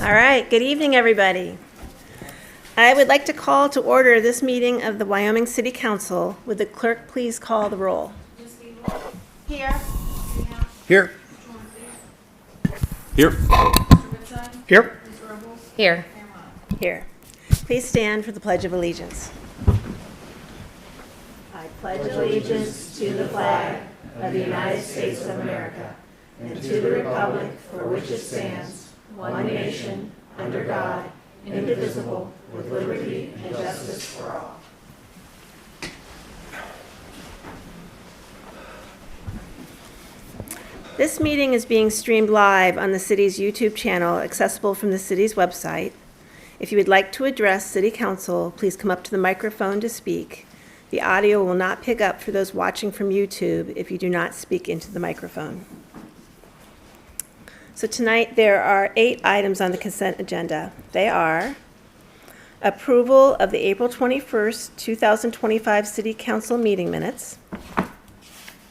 All right, good evening, everybody. I would like to call to order this meeting of the Wyoming City Council. Would the clerk please call the roll? Here. Here. Here. Here. Here. Here. Please stand for the Pledge of Allegiance. I pledge allegiance to the flag of the United States of America and to the republic for which it stands, one nation, under God, indivisible, with liberty and justice for all. This meeting is being streamed live on the city's YouTube channel, accessible from the city's website. If you would like to address City Council, please come up to the microphone to speak. The audio will not pick up for those watching from YouTube if you do not speak into the microphone. So tonight there are 8 items on the consent agenda. They are approval of the April 21st, 2025 City Council meeting minutes,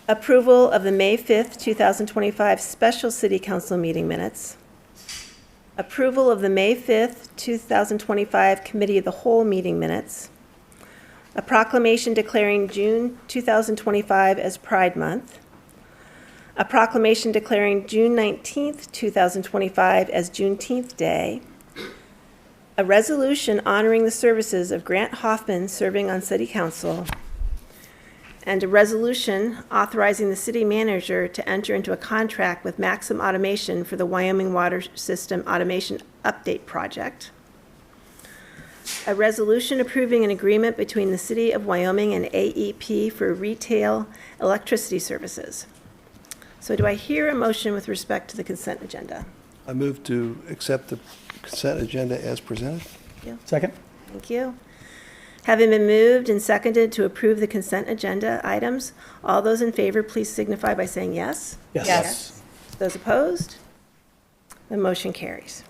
approval of the May 5th, 2025 special City Council meeting minutes, approval of the May 5th, 2025 Committee of the Whole meeting minutes, a proclamation declaring June 2025 as Pride Month, a proclamation declaring June 19th, 2025 as Juneteenth Day, a resolution honoring the services of Grant Hoffman serving on City Council, and a resolution authorizing the city manager to enter into a contract with Maxim Automation for the Wyoming Water System Automation Update Project, a resolution approving an agreement between the City of Wyoming and AEP for retail electricity services. So do I hear a motion with respect to the consent agenda? I move to accept the consent agenda as presented. Second. Thank you. Having been moved and seconded to approve the consent agenda items, all those in favor, please signify by saying yes. Yes. Those opposed? The motion carries.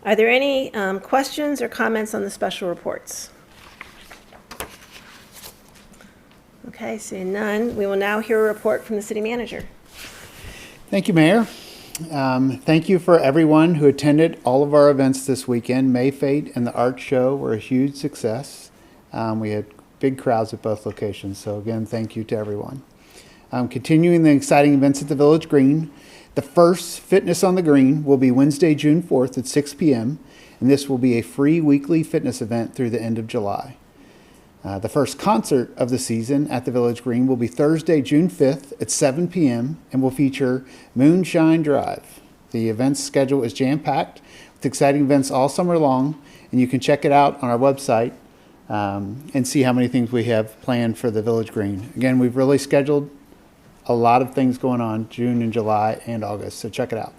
Are there any questions or comments on the special reports? Okay, seeing none, we will now hear a report from the city manager. Thank you, Mayor. Thank you for everyone who attended all of our events this weekend. May Fate and the art show were a huge success. We had big crowds at both locations, so again, thank you to everyone. Continuing the exciting events at the Village Green, the first Fitness on the Green will be Wednesday, June 4th at 6 p.m., and this will be a free weekly fitness event through the end of July. The first concert of the season at the Village Green will be Thursday, June 5th at 7 p.m. and will feature Moonshine Drive. The event's schedule is jam-packed with exciting events all summer long, and you can check it out on our website and see how many things we have planned for the Village Green. Again, we've really scheduled a lot of things going on June and July and August, so check it out.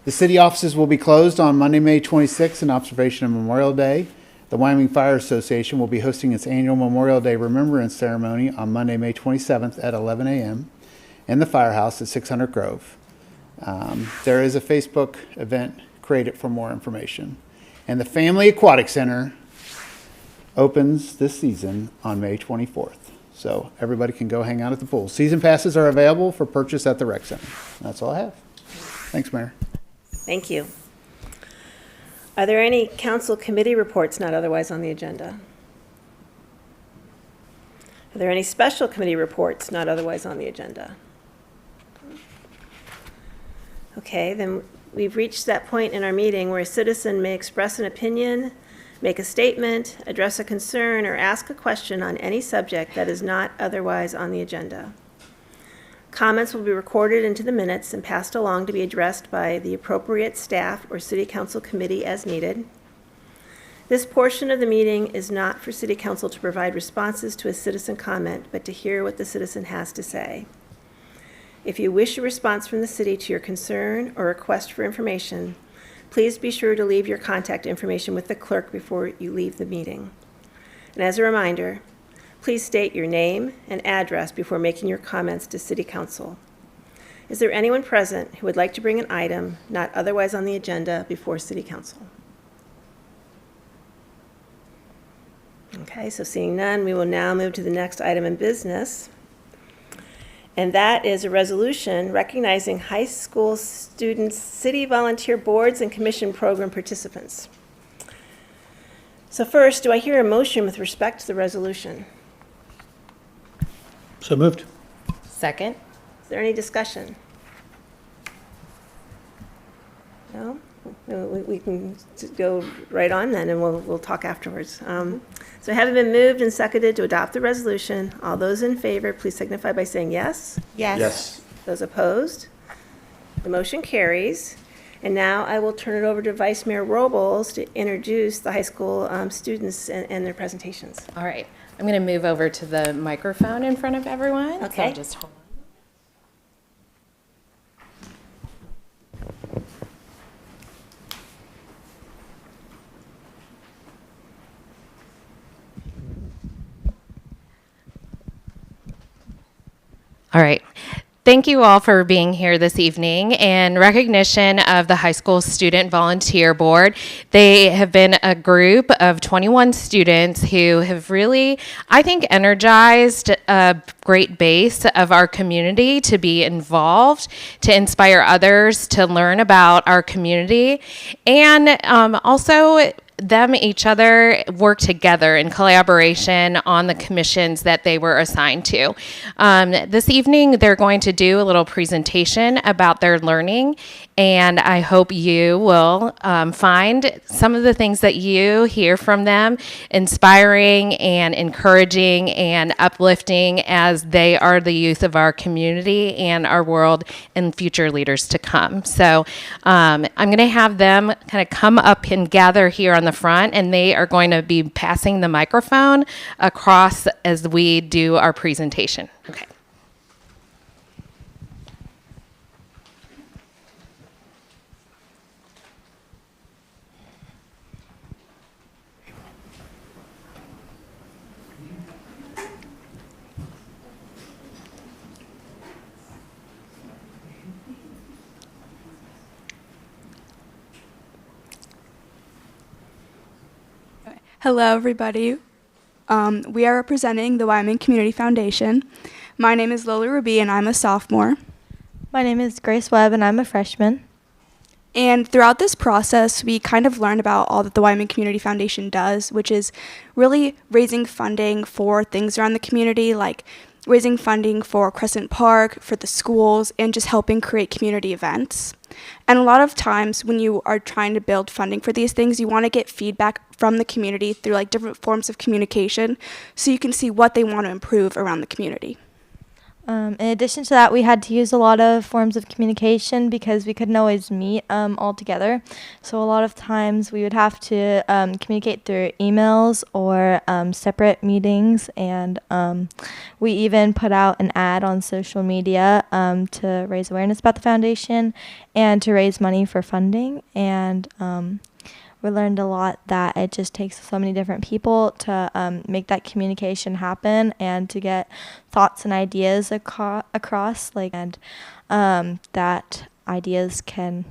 The city offices will be closed on Monday, May 26th in observation of Memorial Day. The Wyoming Fire Association will be hosting its annual Memorial Day Remembrance Ceremony on Monday, May 27th at 11 a.m. in the firehouse at 600 Grove. There is a Facebook event created for more information. And the Family Aquatic Center opens this season on May 24th. So everybody can go hang out at the pool. Season passes are available for purchase at the rec center. That's all I have. Thanks, Mayor. Thank you. Are there any council committee reports not otherwise on the agenda? Are there any special committee reports not otherwise on the agenda? Okay, then we've reached that point in our meeting where a citizen may express an opinion, make a statement, address a concern, or ask a question on any subject that is not otherwise on the agenda. Comments will be recorded into the minutes and passed along to be addressed by the appropriate staff or city council committee as needed. This portion of the meeting is not for city council to provide responses to a citizen comment, but to hear what the citizen has to say. If you wish a response from the city to your concern or request for information, please be sure to leave your contact information with the clerk before you leave the meeting. And as a reminder, please state your name and address before making your comments to City Council. Is there anyone present who would like to bring an item not otherwise on the agenda before City Council? Okay, so seeing none, we will now move to the next item in business. And that is a resolution recognizing high school students, city volunteer boards, and commission program participants. So first, do I hear a motion with respect to the resolution? So moved. Second. Is there any discussion? No? We can go right on then, and we'll talk afterwards. So having been moved and seconded to adopt the resolution, all those in favor, please signify by saying yes. Yes. Those opposed? The motion carries. And now I will turn it over to Vice Mayor Robles to introduce the high school students and their presentations. All right. I'm going to move over to the microphone in front of everyone. So Okay. just hold on. All right. Thank you all for being here this evening. In recognition of the High School Student Volunteer Board, they have been a group of 21 students who have really, I think, energized a great base of our community to be involved, to inspire others to learn about our community, and also them, each other, work together in collaboration on the commissions that they were assigned to. This evening, they're going to do a little presentation about their learning, and I hope you will find some of the things that you hear from them inspiring and encouraging and uplifting, as they are the youth of our community and our world and future leaders to come. So I'm going to have them kind of come up and gather here on the front, and they are going to be passing the microphone across as we do our presentation. Okay. Hello, everybody. We are representing the Wyoming Community Foundation. My name is Lily Ruby, and I'm a sophomore. My name is Grace Webb, and I'm a freshman. And throughout this process, we kind of learned about all that the Wyoming Community Foundation does, which is really raising funding for things around the community, like raising funding for Crescent Park, for the schools, and just helping create community events. And a lot of times when you are trying to build funding for these things, you want to get feedback from the community through like different forms of communication so you can see what they want to improve around the community. In addition to that, we had to use a lot of forms of communication because we couldn't always meet all together. So a lot of times we would have to communicate through emails or separate meetings. And we even put out an ad on social media to raise awareness about the foundation and to raise money for funding. And we learned a lot that it just takes so many different people to make that communication happen and to get thoughts and ideas across, and that ideas can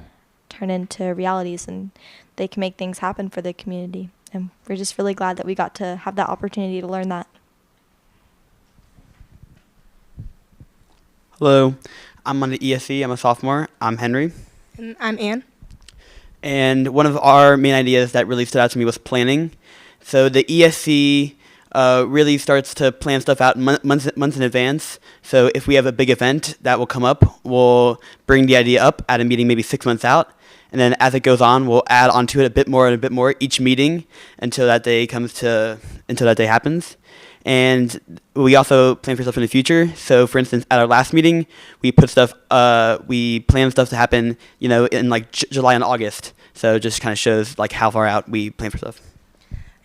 turn into realities and they can make things happen for the community. And we're just really glad that we got to have that opportunity to learn that. Hello, I'm on the ESC. I'm a sophomore. I'm Henry. And I'm Ann. And one of our main ideas that really stood out to me was planning. So the ESC really starts to plan stuff out months in advance. So if we have a big event that will come up, we'll bring the idea up at a meeting maybe 6 months out. And then as it goes on, we'll add onto it a bit more and a bit more each meeting until that day happens. And we also plan for stuff in the future. So, for instance, at our last meeting, we planned stuff to happen, in like July and August. So it just kind of shows like how far out we plan for stuff.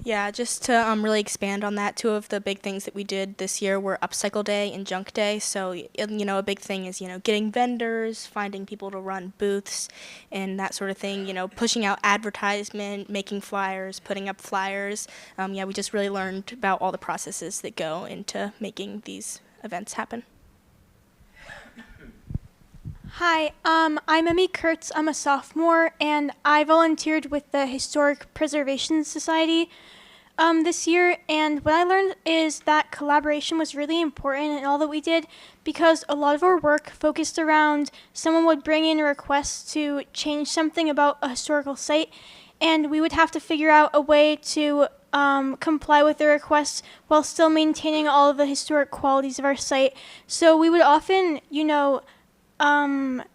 Yeah, just to really expand on that, two of the big things that we did this year were Upcycle Day and Junk Day. So, a big thing is, getting vendors, finding people to run booths and that sort of thing, pushing out advertisement, making flyers, putting up flyers. We just really learned about all the processes that go into making these events happen. Hi, I'm Emmy Kurtz. I'm a sophomore, and I volunteered with the Historic Preservation Society. this year, and what I learned is that collaboration was really important in all that we did because a lot of our work focused around someone would bring in a request to change something about a historical site, and we would have to figure out a way to comply with the request while still maintaining all of the historic qualities of our site. So we would often,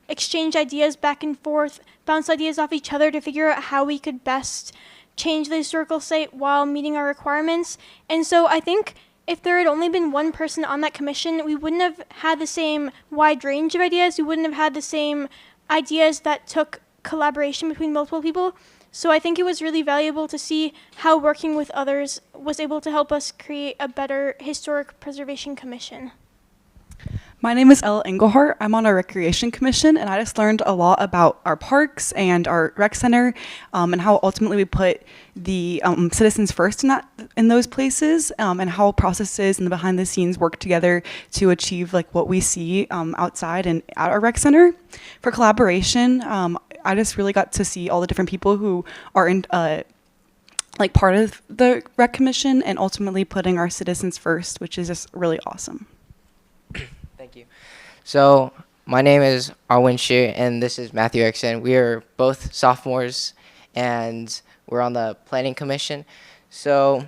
exchange ideas back and forth, bounce ideas off each other to figure out how we could best change the historical site while meeting our requirements. And so I think if there had only been one person on that commission, we wouldn't have had the same wide range of ideas. We wouldn't have had the same ideas that took collaboration between multiple people. So I think it was really valuable to see how working with others was able to help us create a better historic preservation commission. My name is Ella Engelhart. I'm on our recreation commission, and I just learned a lot about our parks and our rec center, and how ultimately we put the citizens first in those places, and how processes and the behind the scenes work together to achieve like what we see outside and at our rec center. For collaboration, I just really got to see all the different people who are in like part of the rec commission, and ultimately putting our citizens first, which is just really awesome. Thank you. So my name is Arwin Shi, and this is Matthew Erickson. We are both sophomores, and we're on the planning commission. So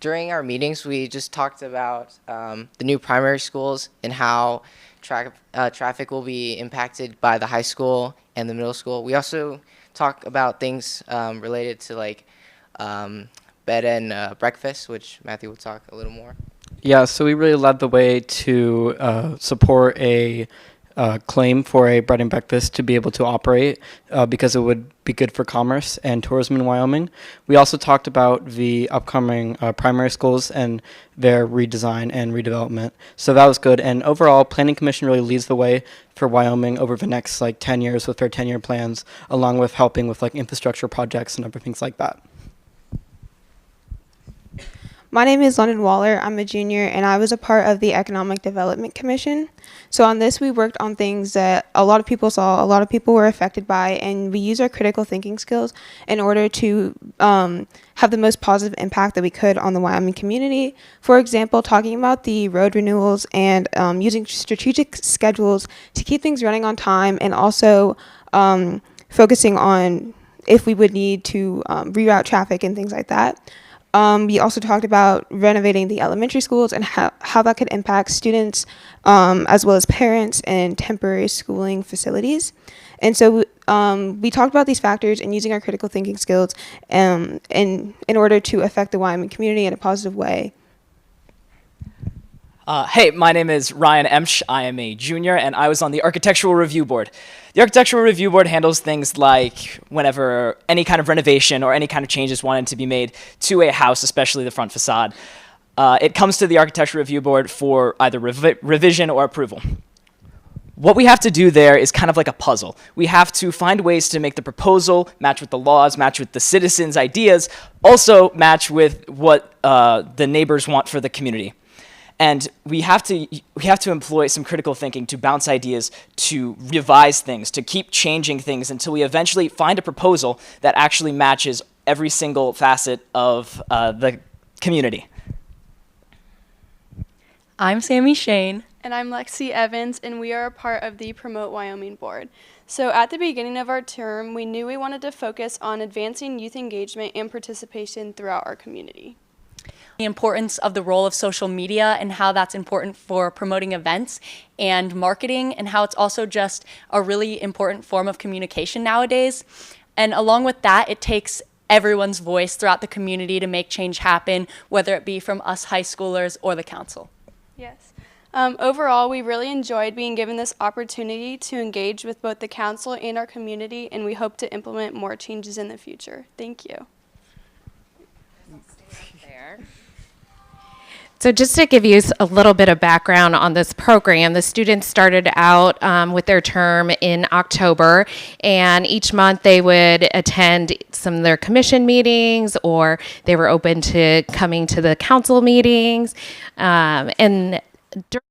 during our meetings, we just talked about the new primary schools and how traffic will be impacted by the high school and the middle school. We also talk about things related to like bed and breakfast, which Matthew will talk a little more. Yeah, so we really led the way to support a claim for a bread and breakfast to be able to operate because it would be good for commerce and tourism in Wyoming. We also talked about the upcoming primary schools and their redesign and redevelopment. So that was good. And overall, Planning Commission really leads the way for Wyoming over the next 10 years with their 10-year plans, along with helping with infrastructure projects and other things like that. My name is London Waller. I'm a junior, and I was a part of the Economic Development Commission. So on this, we worked on things that a lot of people saw, a lot of people were affected by, and we used our critical thinking skills in order to have the most positive impact that we could on the Wyoming community. For example, talking about the road renewals and using strategic schedules to keep things running on time, and also focusing on if we would need to reroute traffic and things like that. We also talked about renovating the elementary schools and how that could impact students as well as parents and temporary schooling facilities. And so we talked about these factors and using our critical thinking skills in order to affect the Wyoming community in a positive way. Hey, my name is Ryan Emsch. I am a junior, and I was on the Architectural Review Board. The Architectural Review Board handles things like whenever any kind of renovation or any kind of changes wanted to be made to a house, especially the front facade. It comes to the Architectural Review Board for either revision or approval. What we have to do there is kind of like a puzzle. We have to find ways to make the proposal match with the laws, match with the citizens' ideas, also match with what the neighbors want for the community. And we have to employ some critical thinking to bounce ideas, to revise things, to keep changing things until we eventually find a proposal that actually matches every single facet of the community. I'm Sammy Shane. And I'm Lexi Evans, and we are a part of the Promote Wyoming board. So at the beginning of our term, we knew we wanted to focus on advancing youth engagement and participation throughout our community. The importance of the role of social media and how that's important for promoting events and marketing, and how it's also just a really important form of communication nowadays. And along with that, it takes everyone's voice throughout the community to make change happen, whether it be from us high schoolers or the council. Yes. Overall, we really enjoyed being given this opportunity to engage with both the council and our community, and we hope to implement more changes in the future. Thank you. So just to give you a little bit of background on this program, the students started out with their term in October, and each month they would attend some of their commission meetings, or they were open to coming to the council meetings. And during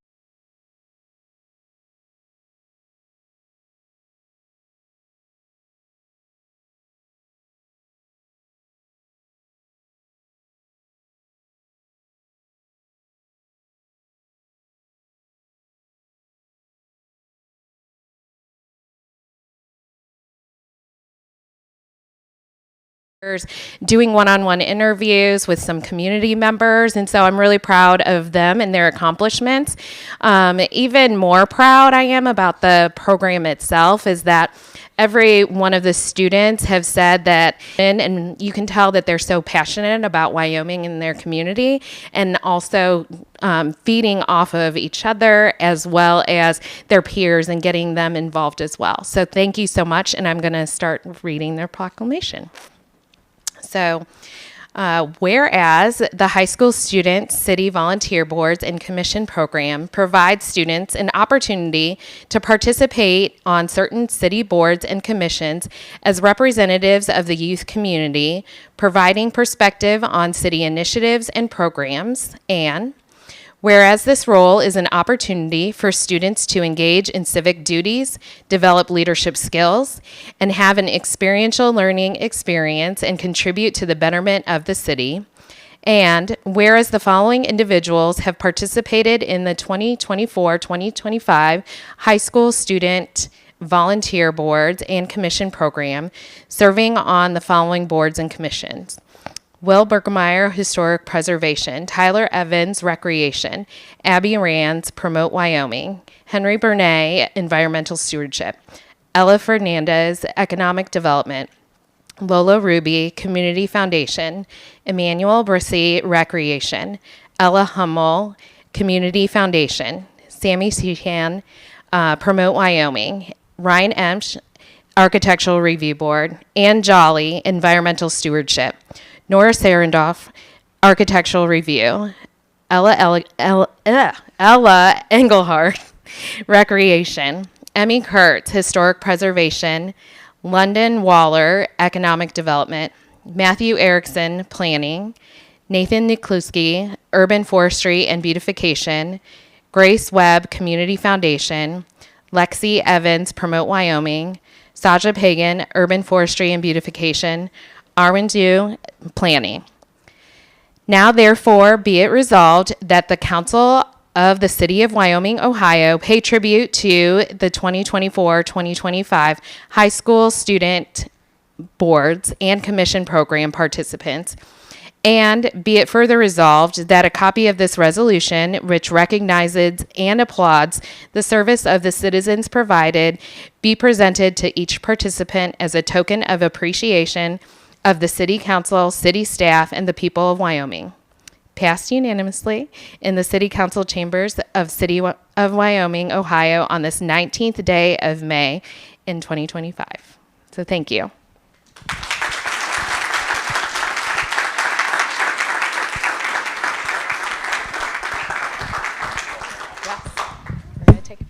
doing one-on-one interviews with some community members, and so I'm really proud of them and their accomplishments. Even more proud I am about the program itself is that every one of the students have said that, and you can tell that they're so passionate about Wyoming and their community, and also feeding off of each other as well as their peers and getting them involved as well. So thank you so much, and I'm going to start reading their proclamation. So, whereas the high school student city volunteer boards and commission program provides students an opportunity to participate on certain city boards and commissions as representatives of the youth community, providing perspective on city initiatives and programs, and whereas this role is an opportunity for students to engage in civic duties, develop leadership skills, and have an experiential learning experience and contribute to the betterment of the city. And whereas the following individuals have participated in the 2024-2025 high school student volunteer boards and commission program, serving on the following boards and commissions: Will Bergemeyer, Historic Preservation; Tyler Evans, Recreation; Abby Rands, Promote Wyoming; Henry Burnett, Environmental Stewardship; Ella Fernandez, Economic Development; Lola Ruby, Community Foundation; Emmanuel Brissy, Recreation; Ella Hummel, Community Foundation; Sammy Sheehan, Promote Wyoming; Ryan Emsch, Architectural Review Board; Ann Jolly, Environmental Stewardship; Nora Sarendoff, Architectural Review; Ella Engelhardt, Recreation; Emmy Kurtz, Historic Preservation; London Waller, Economic Development; Matthew Erickson, Planning; Nathan Nikluski, Urban Forestry and Beautification; Grace Webb, Community Foundation; Lexi Evans, Promote Wyoming; Saja Pagan, Urban Forestry and Beautification; Arwen Du, Planning. Now, therefore, be it resolved that the Council of the City of Wyoming, Ohio, pay tribute to the 2024-2025 high school student boards and commission program participants. And be it further resolved that a copy of this resolution, which recognizes and applauds the service of the citizens provided, be presented to each participant as a token of appreciation of the City Council, City staff, and the people of Wyoming. Passed unanimously in the City Council chambers of City of Wyoming, Ohio on this 19th day of May in 2025. So thank you. We're going to take it.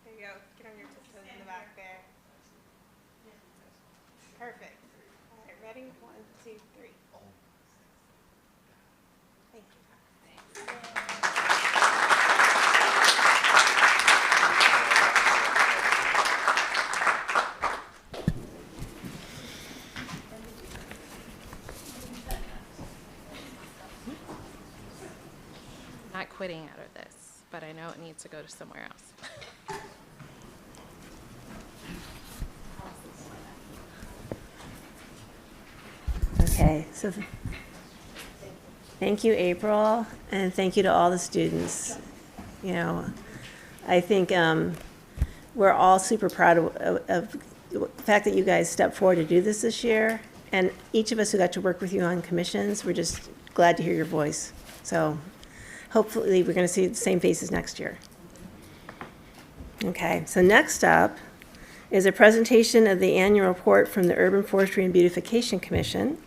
There you go. Get on your tiptoes in the back there. Perfect. All right, ready? 1, 2, 3. Thank Not quitting out of this, but I know it needs to go to somewhere else. Okay, so thank you, April, and thank you to all the students. You know, I think we're all super proud of the fact that you guys stepped forward to do this year, and each of us who got to work with you on commissions, we're just glad to hear your voice. So hopefully we're going to see the same faces next year. Okay, so next up is a presentation of the annual report from the Urban Forestry and Beautification Commission,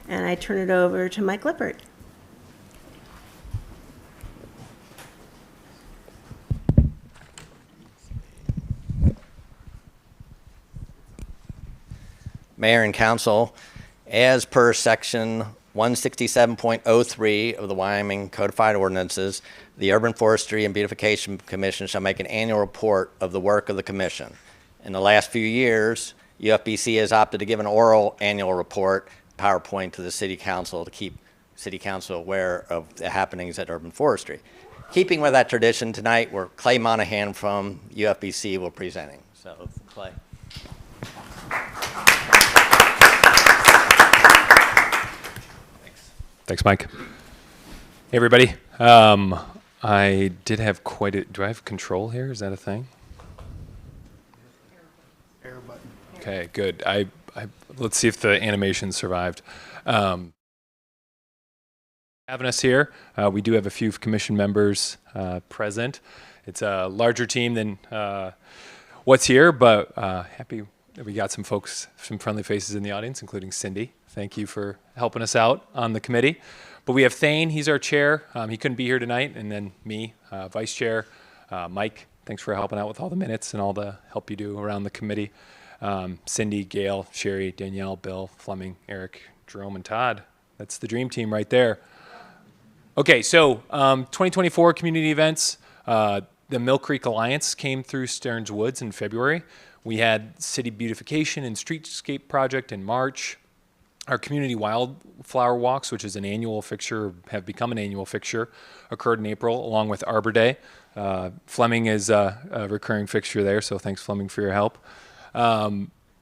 and I turn it over to Mike Lippert. Mayor and Council, as per Section 167.03 of the Wyoming Codified Ordinances, the Urban Forestry and Beautification Commission shall make an annual report of the work of the Commission. In the last few years, UFBC has opted to give an oral annual report, PowerPoint, to the City Council to keep City Council aware of the happenings at urban forestry. Keeping with that tradition, tonight, we're Clay Monahan from UFBC will presenting. So, Clay. Thanks, Mike. Hey, everybody. I did have quite a. Do I have control here? Is that a thing? Air button. Okay, good. Let's see if the animation survived. Having us here, we do have a few commission members present. It's a larger team than what's here, but happy that we got some folks, some friendly faces in the audience, including Cindy. Thank you for helping us out on the committee. But we have Thane, he's our chair. He couldn't be here tonight, and then me, vice chair. Mike, thanks for helping out with all the minutes and all the help you do around the committee. Cindy, Gail, Sherry, Danielle, Bill, Fleming, Eric, Jerome, and Todd. That's the dream team right there. Okay, so 2024 community events. The Mill Creek Alliance came through Stearns Woods in February. We had City Beautification and Streetscape Project in March. Our community wildflower walks, which is an annual fixture, have become an annual fixture, occurred in April, along with Arbor Day. Fleming is a recurring fixture there, so thanks, Fleming, for your help.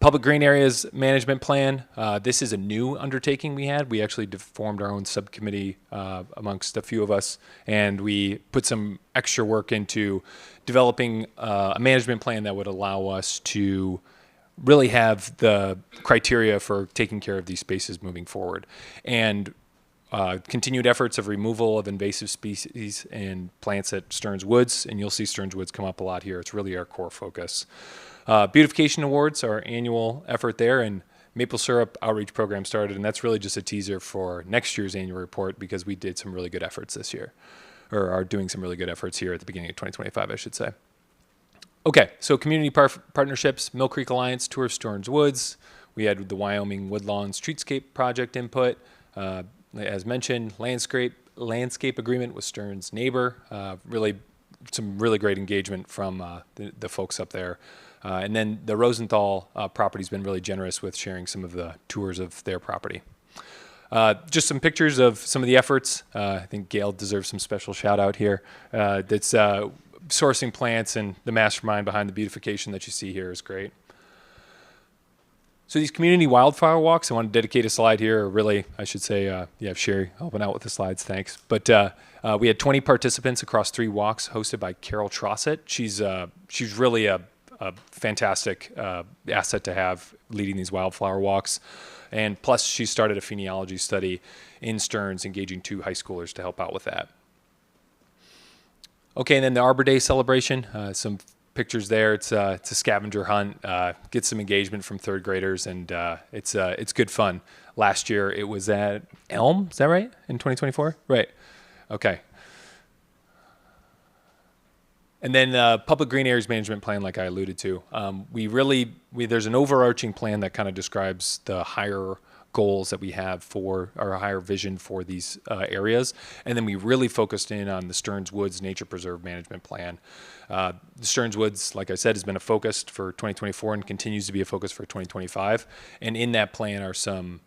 Public Green Areas Management Plan. This is a new undertaking we had. We actually formed our own subcommittee amongst a few of us, and we put some extra work into developing a management plan that would allow us to really have the criteria for taking care of these spaces moving forward. And continued efforts of removal of invasive species and plants at Stearns Woods, and you'll see Stearns Woods come up a lot here. It's really our core focus. Beautification Awards, our annual effort there, and Maple Syrup Outreach Program started, and that's really just a teaser for next year's annual report because we did some really good efforts this year, or are doing some really good efforts here at the beginning of 2025, I should say. Okay, so community partnerships, Mill Creek Alliance, Tour of Stearns Woods. We had the Wyoming Woodlawn Streetscape Project input. As mentioned, landscape agreement with Stearns Neighbor. Really, some really great engagement from the folks up there. And then the Rosenthal property's been really generous with sharing some of the tours of their property. Just some pictures of some of the efforts. I think Gail deserves some special shout out here. That's sourcing plants, and the mastermind behind the beautification that you see here is great. So these community wildflower walks, I want to dedicate a slide here, or really, I should say, you have Sherry helping out with the slides, thanks. But we had 20 participants across 3 walks hosted by Carol Trossett. She's really a fantastic asset to have leading these wildflower walks. And plus, she started a genealogy study in Stearns, engaging 2 high schoolers to help out with that. Okay, and then the Arbor Day celebration, some pictures there. It's a scavenger hunt, get some engagement from 3rd graders, and it's good fun. Last year it was at Elm, is that right? In 2024? Right. Okay. And then Public Green Areas Management Plan, like I alluded to, there's an overarching plan that kind of describes the higher goals that we have for our higher vision for these areas. And then we really focused in on the Stearns Woods Nature Preserve Management Plan. The Stearns Woods, like I said, has been a focus for 2024 and continues to be a focus for 2025. And in that plan are some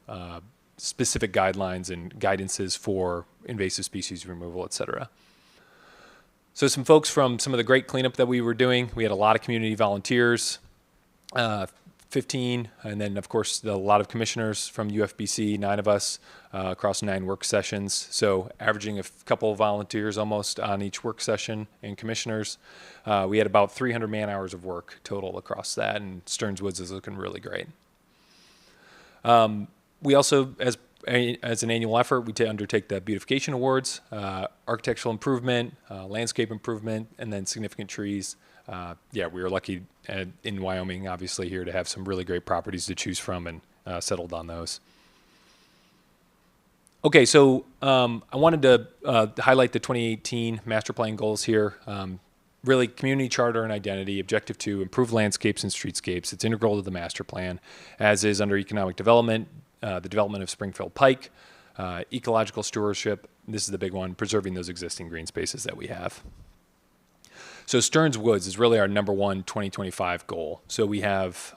specific guidelines and guidances for invasive species removal, et cetera. So some folks from some of the great cleanup that we were doing. We had a lot of community volunteers, 15, and then of course a lot of commissioners from UFBC, 9 of us across 9 work sessions. So averaging a couple of volunteers almost on each work session, and commissioners. We had about 300 man hours of work total across that, and Stearns Woods is looking really great. We also, as an annual effort, we undertake the beautification awards, architectural improvement, landscape improvement, and then significant trees. We were lucky in Wyoming, obviously, here to have some really great properties to choose from, and settled on those. Okay, so I wanted to highlight the 2018 master plan goals here. Really, community charter and identity, objective 2, improve landscapes and streetscapes. It's integral to the master plan, as is under economic development, the development of Springfield Pike, ecological stewardship. This is the big one, preserving those existing green spaces that we have. So Stearns Woods is really our number 1 2025 goal. So we have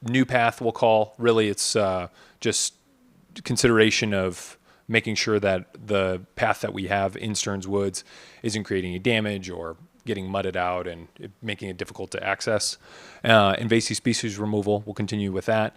new path, we'll call. Really, it's just consideration of making sure that the path that we have in Stearns Woods isn't creating any damage or getting mudded out and making it difficult to access. Invasive species removal, we'll continue with that.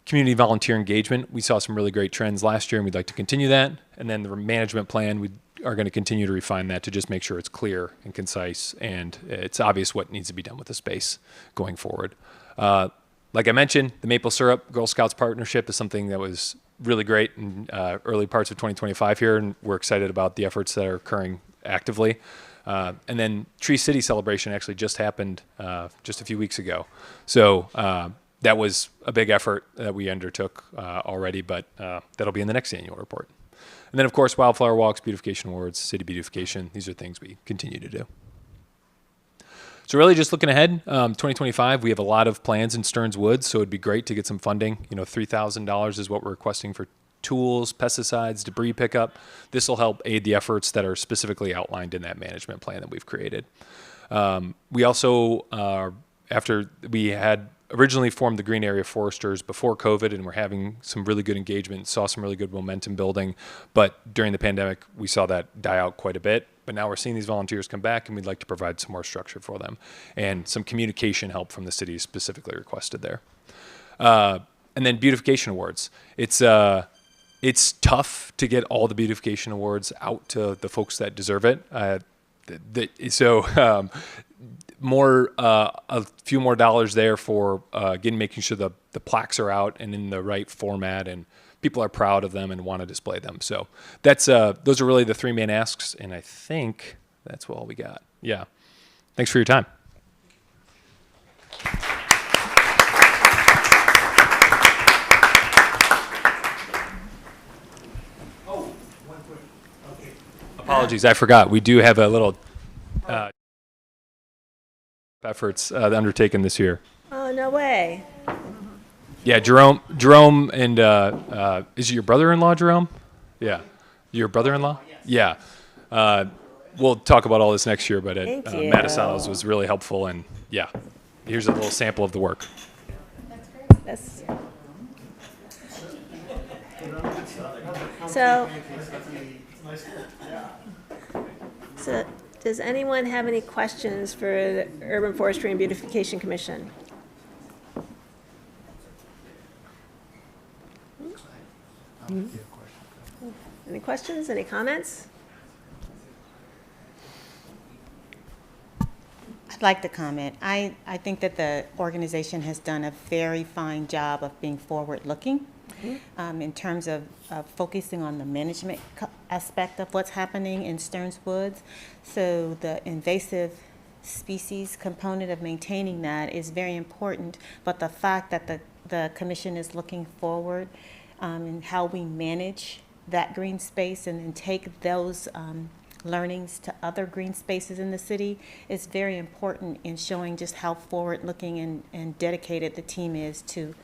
Community volunteer engagement, we saw some really great trends last year and we'd like to continue that. And then the management plan, we are going to continue to refine that to just make sure it's clear and concise and it's obvious what needs to be done with the space going forward. Like I mentioned, the Maple Syrup Girl Scouts partnership is something that was really great in early parts of 2025 here, and we're excited about the efforts that are occurring actively. And then Tree City celebration actually just happened just a few weeks ago. So that was a big effort that we undertook already, but that'll be in the next annual report. And then, of course, wildflower walks, beautification awards, city beautification. These are things we continue to do. So really just looking ahead, 2025, we have a lot of plans in Stearns Woods, so it'd be great to get some funding. You know, $3,000 is what we're requesting for tools, pesticides, debris pickup. This will help aid the efforts that are specifically outlined in that management plan that we've created. We also, after we had originally formed the Green Area Foresters before COVID, and we're having some really good engagement, saw some really good momentum building, but during the pandemic, we saw that die out quite a bit. But now we're seeing these volunteers come back, and we'd like to provide some more structure for them and some communication help from the city specifically requested there. And then beautification awards. It's tough to get all the beautification awards out to the folks that deserve it. A few more dollars there for again making sure the plaques are out and in the right format and people are proud of them and want to display them. So that's those are really the three main asks, and I think that's all we got. Yeah, thanks for your time. Apologies, I forgot. We do have a little efforts undertaken this year. Oh, no way. Yeah, Jerome and is it your brother-in-law, Jerome? Yeah. Your brother-in-law? Yeah. We'll talk about all this next year, but Matisano's was really helpful, and yeah, here's a little sample of the work. That's so does anyone have any questions for the Urban Forestry and Beautification Commission? Any questions? Any comments? I'd like to comment. I think that the organization has done a very fine job of being forward-looking in terms of focusing on the management aspect of what's happening in Stearns Woods. So the invasive species component of maintaining that is very important, but the fact that the commission is looking forward in how we manage that green space and then take those learnings to other green spaces in the city is very important in showing just how forward-looking and dedicated the team is to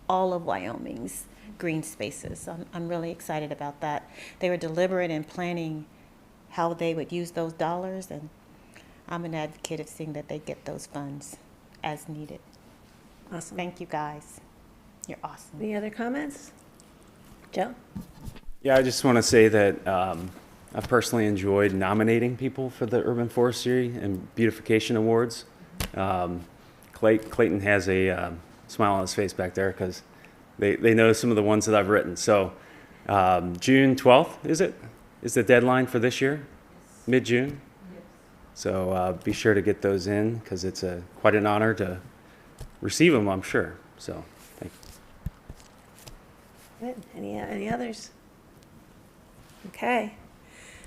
all of Wyoming's green spaces. I'm really excited about that. They were deliberate in planning how they would use those dollars, and I'm an advocate of seeing that they get those funds as needed. Awesome. Thank you, guys. You're awesome. Any other comments? Joe? Yeah, I just want to say that I've personally enjoyed nominating people for the Urban Forestry and Beautification Awards. Clayton has a smile on his face back there because they know some of the ones that I've written. So June 12th, is the deadline for this year? Mid-June? Yes. So be sure to get those in because it's quite an honor to receive them, I'm sure. So thank you. Good. Any others? Okay.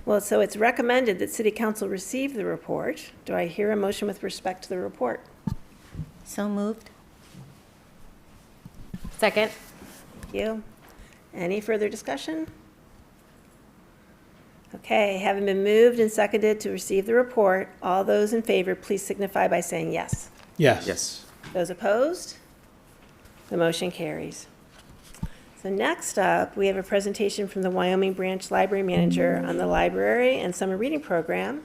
Well, so it's recommended that City Council receive the report. Do I hear a motion with respect to the report? So moved. Second. Thank you. Any further discussion? Okay, having been moved and seconded to receive the report, all those in favor, please signify by saying yes. Yes. Yes. Those opposed? The motion carries. So next up, we have a presentation from the Wyoming Branch Library Manager on the library and summer reading program.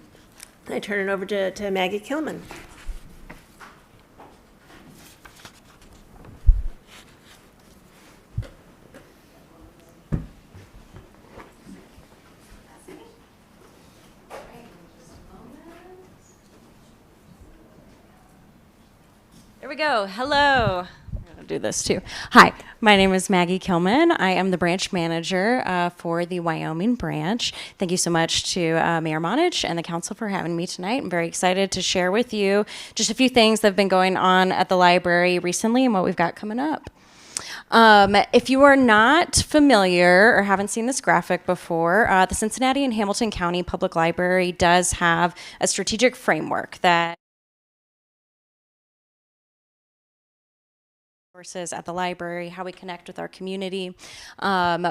I turn it over to Maggie Kilman. we go. Hello. I'm gonna do this too. Hi, my name is Maggie Kilman. I am the branch manager for the Wyoming branch. Thank you so much to Mayor Monich and the council for having me tonight. I'm very excited to share with you just a few things that have been going on at the library recently and what we've got coming up. If you are not familiar or haven't seen this graphic before, the Cincinnati and Hamilton County Public Library does have a strategic framework that resources at the library, how we connect with our community.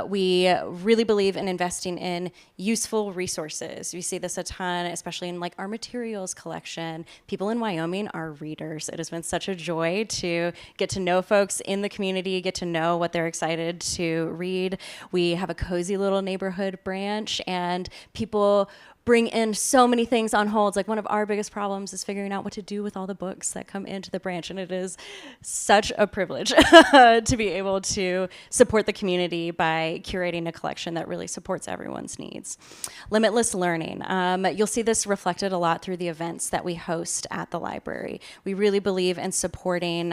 We really believe in investing in useful resources. We see this a ton, especially in like our materials collection. People in Wyoming are readers. It has been such a joy to get to know folks in the community, get to know what they're excited to read. We have a cozy little neighborhood branch, and people bring in so many things on holds. Like, one of our biggest problems is figuring out what to do with all the books that come into the branch, and it is such a privilege to be able to support the community by curating a collection that really supports everyone's needs. Limitless learning. You'll see this reflected a lot through the events that we host at the library. We really believe in supporting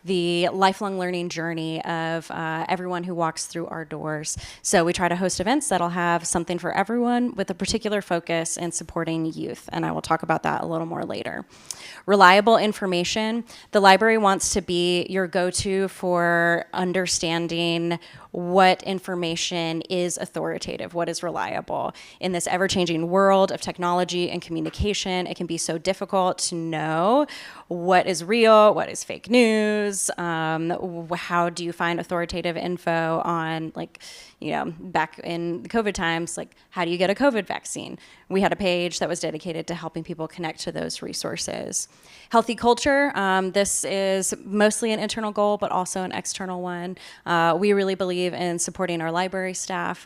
the lifelong learning journey of everyone who walks through our doors. So we try to host events that'll have something for everyone with a particular focus in supporting youth, and I will talk about that a little more later. Reliable information. The library wants to be your go-to for understanding what information is authoritative, what is reliable. In this ever-changing world of technology and communication, it can be so difficult to know what is real, what is fake news, how do you find authoritative info on, like, you know, back in the COVID times, like, how do you get a COVID vaccine? We had a page that was dedicated to helping people connect to those resources. Healthy culture. This is mostly an internal goal, but also an external one. We really believe in supporting our library staff.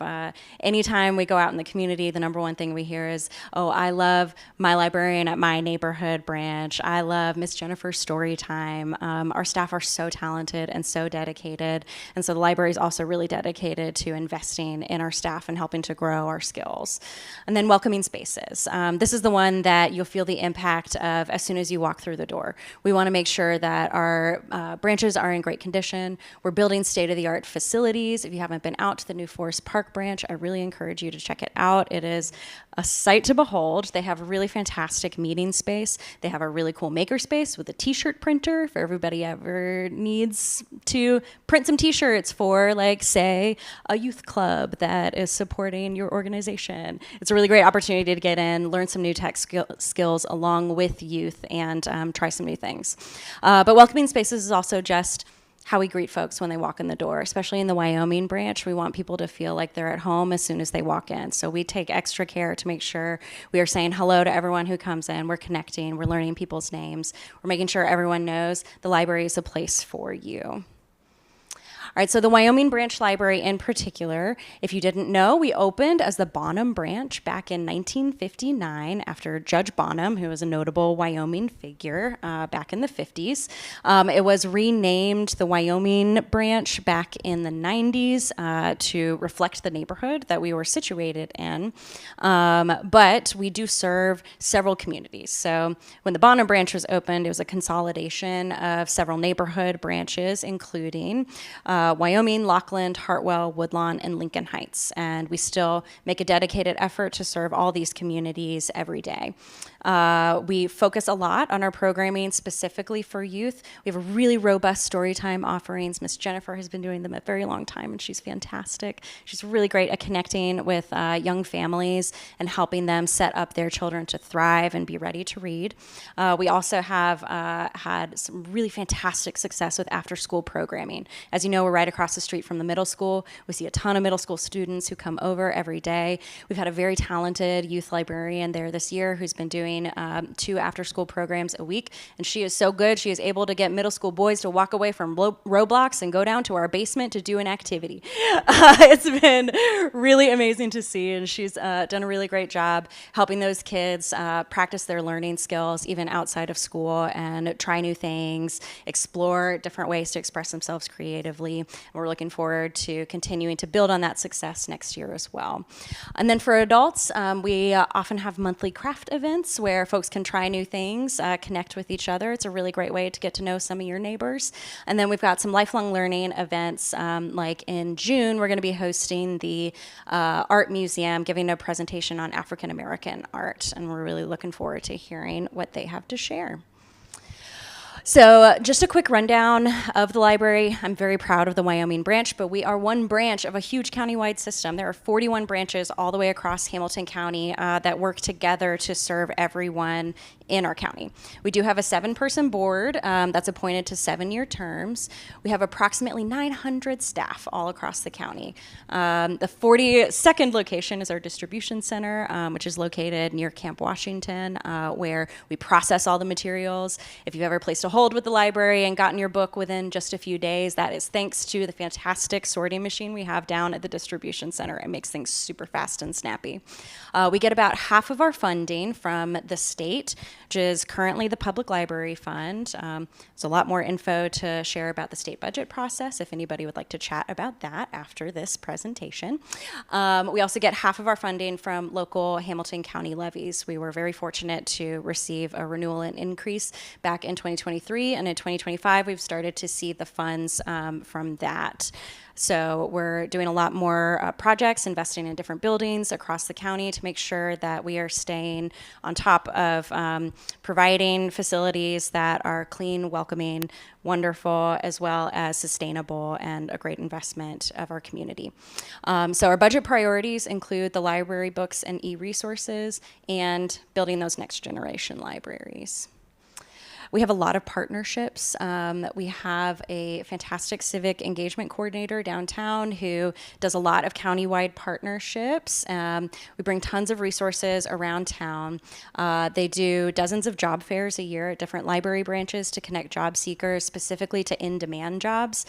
Anytime we go out in the community, the number one thing we hear is, oh, I love my librarian at my neighborhood branch. I love Miss Jennifer's story time. Our staff are so talented and so dedicated. And so the library is also really dedicated to investing in our staff and helping to grow our skills. And then welcoming spaces. This is the one that you'll feel the impact of as soon as you walk through the door. We want to make sure that our branches are in great condition. We're building state-of-the-art facilities. If you haven't been out to the New Forest Park branch, I really encourage you to check it out. It is a sight to behold. They have a really fantastic meeting space. They have a really cool maker space with a t-shirt printer if everybody ever needs to print some t-shirts for, like, say, a youth club that is supporting your organization. It's a really great opportunity to get in, learn some new tech skills along with youth, and try some new things. But welcoming spaces is also just how we greet folks when they walk in the door, especially in the Wyoming branch. We want people to feel like they're at home as soon as they walk in. So we take extra care to make sure we are saying hello to everyone who comes in. We're connecting, we're learning people's names. We're making sure everyone knows the library is a place for you. All right, so the Wyoming Branch Library in particular, if you didn't know, we opened as the Bonham Branch back in 1959 after Judge Bonham, who was a notable Wyoming figure back in the 50s. It was renamed the Wyoming Branch back in the 90s to reflect the neighborhood that we were situated in. But we do serve several communities. So when the Bonham Branch was opened, it was a consolidation of several neighborhood branches, including Wyoming, Lockland, Hartwell, Woodlawn, and Lincoln Heights. And we still make a dedicated effort to serve all these communities every day. We focus a lot on our programming specifically for youth. We have a really robust storytime offerings. Miss Jennifer has been doing them a very long time, and she's fantastic. She's really great at connecting with young families and helping them set up their children to thrive and be ready to read. We also have had some really fantastic success with after-school programming. As you know, we're right across the street from the middle school. We see a ton of middle school students who come over every day. We've had a very talented youth librarian there this year who's been doing 2 after-school programs a week, and she is so good. She is able to get middle school boys to walk away from Roblox and go down to our basement to do an activity. It's been really amazing to see, and she's done a really great job helping those kids practice their learning skills even outside of school and try new things, explore different ways to express themselves creatively. And we're looking forward to continuing to build on that success next year as well. And then for adults, we often have monthly craft events where folks can try new things, connect with each other. It's a really great way to get to know some of your neighbors. And then we've got some lifelong learning events. Like in June, we're going to be hosting the Art Museum, giving a presentation on African American art. And we're really looking forward to hearing what they have to share. So just a quick rundown of the library. I'm very proud of the Wyoming branch, but we are one branch of a huge countywide system. There are 41 branches all the way across Hamilton County that work together to serve everyone in our county. We do have a 7-person board that's appointed to 7-year terms. We have approximately 900 staff all across the county. The 42nd location is our distribution center, which is located near Camp Washington, where we process all the materials. If you've ever placed a hold with the library and gotten your book within just a few days, that is thanks to the fantastic sorting machine we have down at the distribution center. It makes things super fast and snappy. We get about half of our funding from the state, which is currently the Public Library Fund. There's a lot more info to share about the state budget process if anybody would like to chat about that after this presentation. We also get half of our funding from local Hamilton County levies. We were very fortunate to receive a renewal and increase back in 2023, and in 2025 we've started to see the funds from that. So we're doing a lot more projects, investing in different buildings across the county to make sure that we are staying on top of providing facilities that are clean, welcoming, wonderful, as well as sustainable and a great investment of our community. So our budget priorities include the library books and e-resources and building those next generation libraries. We have a lot of partnerships. We have a fantastic civic engagement coordinator downtown who does a lot of countywide partnerships. We bring tons of resources around town. They do dozens of job fairs a year at different library branches to connect job seekers specifically to in-demand jobs.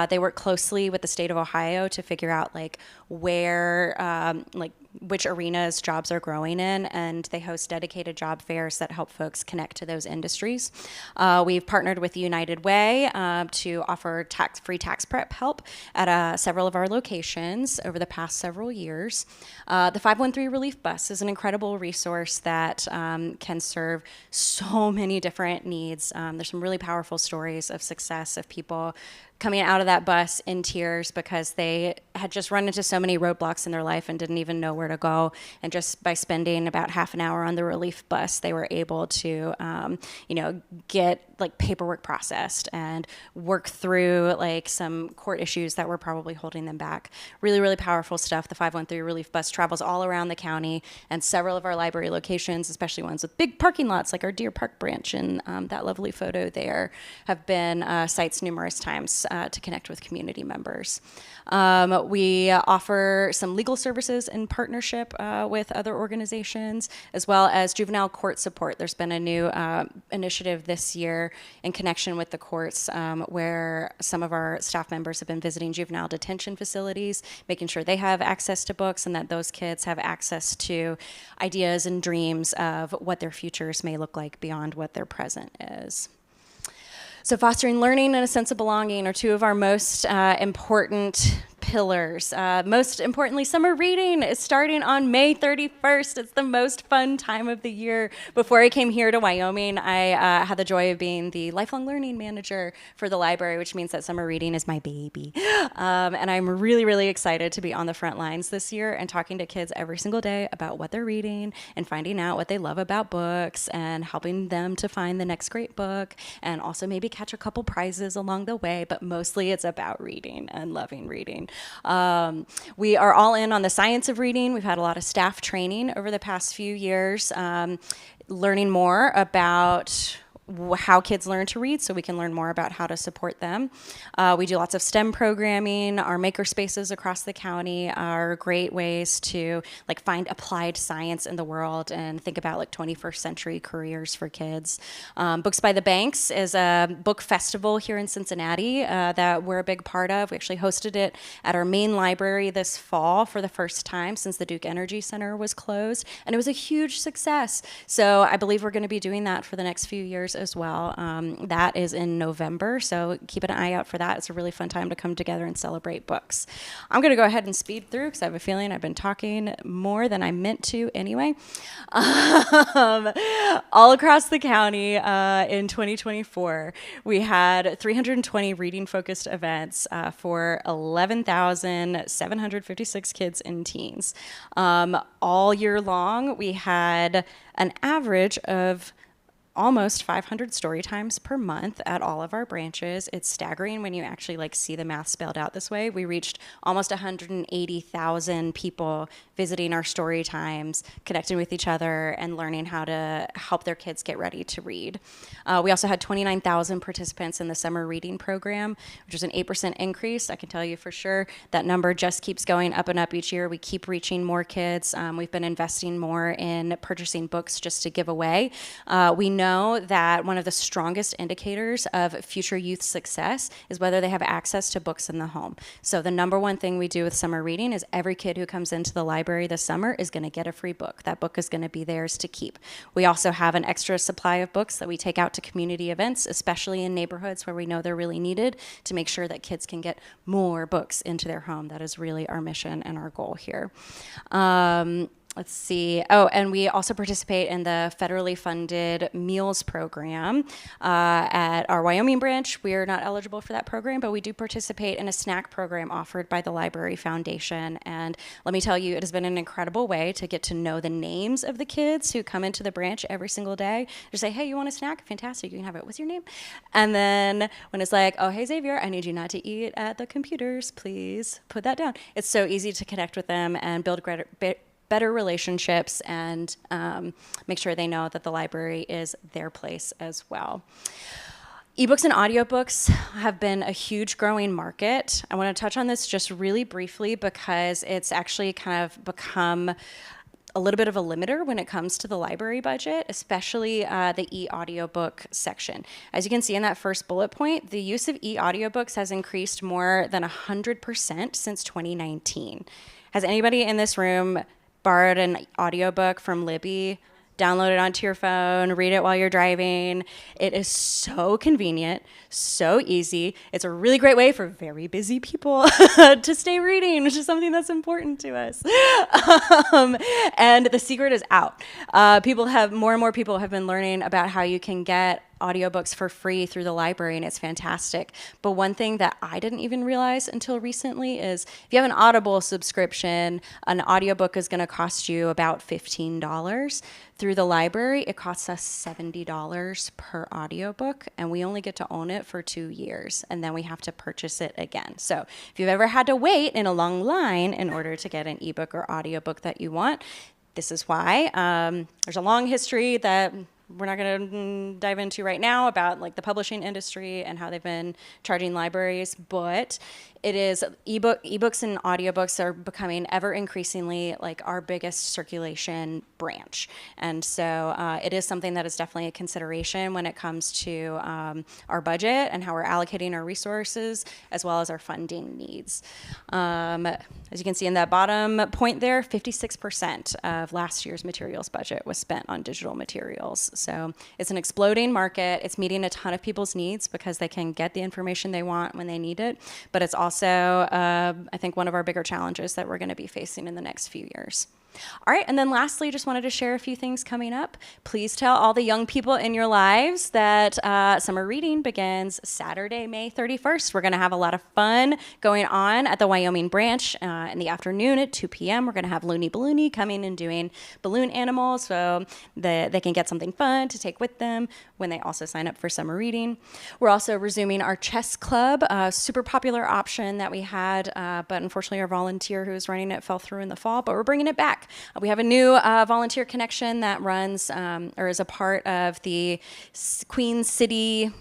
They work closely with the state of Ohio to figure out where which arenas jobs are growing in, and they host dedicated job fairs that help folks connect to those industries. We've partnered with United Way to offer free tax prep help at several of our locations over the past several years. The 513 Relief Bus is an incredible resource that can serve so many different needs. There's some really powerful stories of success of people coming out of that bus in tears because they had just run into so many roadblocks in their life and didn't even know where to go. And just by spending about half an hour on the relief bus, they were able to, get paperwork processed and work through some court issues that were probably holding them back. Really, really powerful stuff. The 513 Relief Bus travels all around the county, and several of our library locations, especially ones with big parking lots like our Deer Park branch and that lovely photo there, have been sites numerous times to connect with community members. We offer some legal services in partnership with other organizations, as well as juvenile court support. There's been a new initiative this year in connection with the courts where some of our staff members have been visiting juvenile detention facilities, making sure they have access to books and that those kids have access to ideas and dreams of what their futures may look like beyond what their present is. So fostering learning and a sense of belonging are two of our most important pillars. Most importantly, summer reading is starting on May 31st. It's the most fun time of the year. Before I came here to Wyoming, I had the joy of being the lifelong learning manager for the library, which means that summer reading is my baby. And I'm really, really excited to be on the front lines this year and talking to kids every single day about what they're reading and finding out what they love about books and helping them to find the next great book and also maybe catch a couple prizes along the way, but mostly it's about reading and loving reading. We are all in on the science of reading. We've had a lot of staff training over the past few years, learning more about how kids learn to read so we can learn more about how to support them. We do lots of STEM programming. Our maker spaces across the county are great ways to find applied science in the world and think about 21st century careers for kids. Books by the Banks is a book festival here in Cincinnati that we're a big part of. We actually hosted it at our main library this fall for the first time since the Duke Energy Center was closed, and it was a huge success. So I believe we're going to be doing that for the next few years Readers as well. That is in November, so keep an eye out for that. It's a really fun time to come together and celebrate books. I'm going to go ahead and speed through because I have a feeling I've been talking more than I meant to anyway. All across the county in 2024, we had 320 reading-focused events for 11,756 kids and teens. All year long, we had an average of almost 500 story times per month at all of our branches. It's staggering when you actually like see the math spelled out this way. We reached almost 180,000 people visiting our story times, connecting with each other, and learning how to help their kids get ready to read. We also had 29,000 participants in the summer reading program, which is an 8% increase. I can tell you for sure that number just keeps going up and up each year. We keep reaching more kids. We've been investing more in purchasing books just to give away. We know that one of the strongest indicators of future youth success is whether they have access to books in the home. So the number one thing we do with summer reading is every kid who comes into the library this summer is going to get a free book. That book is going to be theirs to keep. We also have an extra supply of books that we take out to community events, especially in neighborhoods where we know they're really needed, to make sure that kids can get more books into their home. That is really our mission and our goal here. Let's see. Oh, and we also participate in the federally funded meals program at our Wyoming branch. We are not eligible for that program, but we do participate in a snack program offered by the Library Foundation. And let me tell you, it has been an incredible way to get to know the names of the kids who come into the branch every single day. Just say, hey, you want a snack? Fantastic, you can have it. What's your name? And then when it's like, oh, hey, Xavier, I need you not to eat at the computers. Please put that down. It's so easy to connect with them and build better relationships and make sure they know that the library is their place as well. Ebooks and audiobooks have been a huge growing market. I want to touch on this just really briefly because it's actually kind of become a little bit of a limiter when it comes to the library budget, especially the e-audiobook section. As you can see in that first bullet point, the use of e-audiobooks has increased more than 100% since 2019. Has anybody in this room borrowed an audiobook from Libby, download it onto your phone, read it while you're driving? It is so convenient, so easy. It's a really great way for very busy people to stay reading, which is something that's important to us. And the secret is out. More and more people have been learning about how you can get audiobooks for free through the library, and it's fantastic. But one thing that I didn't even realize until recently is if you have an Audible subscription, an audiobook is going to cost you about $15. Through the library, it costs us $70 per audiobook, and we only get to own it for 2 years, and then we have to purchase it again. So if you've ever had to wait in a long line in order to get an ebook or audiobook that you want, this is why. There's a long history that we're not going to dive into right now about like the publishing industry and how they've been charging libraries, but it is ebooks and audiobooks are becoming ever increasingly like our biggest circulation branch. And so it is something that is definitely a consideration when it comes to our budget and how we're allocating our resources as well as our funding needs. As you can see in that bottom point there, 56% of last year's materials budget was spent on digital materials. So it's an exploding market. It's meeting a ton of people's needs because they can get the information they want when they need it. But it's also, I think, one of our bigger challenges that we're going to be facing in the next few years. All right, and then lastly, just wanted to share a few things coming up. Please tell all the young people in your lives that summer reading begins Saturday, May 31st. We're going to have a lot of fun going on at the Wyoming branch in the afternoon at 2 p.m. We're going to have Looney Balloony coming and doing balloon animals so that they can get something fun to take with them when they also sign up for summer reading. We're also resuming our chess club, a super popular option that we had, but unfortunately our volunteer who was running it fell through in the fall, but we're bringing it back. We have a new volunteer connection that runs or is a part of the Queen City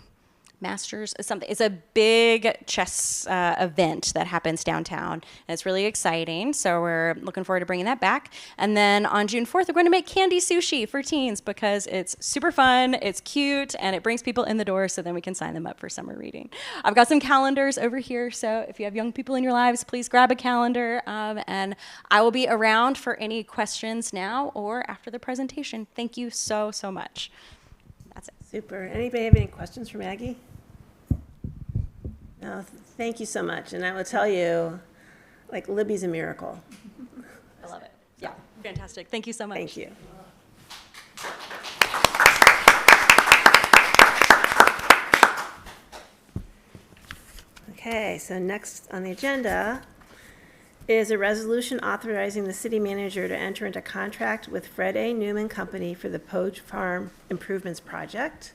Masters. It's a big chess event that happens downtown, and it's really exciting. So we're looking forward to bringing that back. And then on June 4th, we're going to make candy sushi for teens because it's super fun, it's cute, and it brings people in the door so then we can sign them up for summer reading. I've got some calendars over here, so if you have young people in your lives, please grab a calendar, and I will be around for any questions now or after the presentation. Thank you so, so much. That's it. Super. Anybody have any questions for Maggie? No, thank you so much. And I will tell you, like, Libby's a miracle. I love it. Yeah, fantastic. Thank you so much. Thank you. Okay, so next on the agenda is a resolution authorizing the city manager to enter into contract with Fred A. Newman Company for the Poge Farm Improvements Project.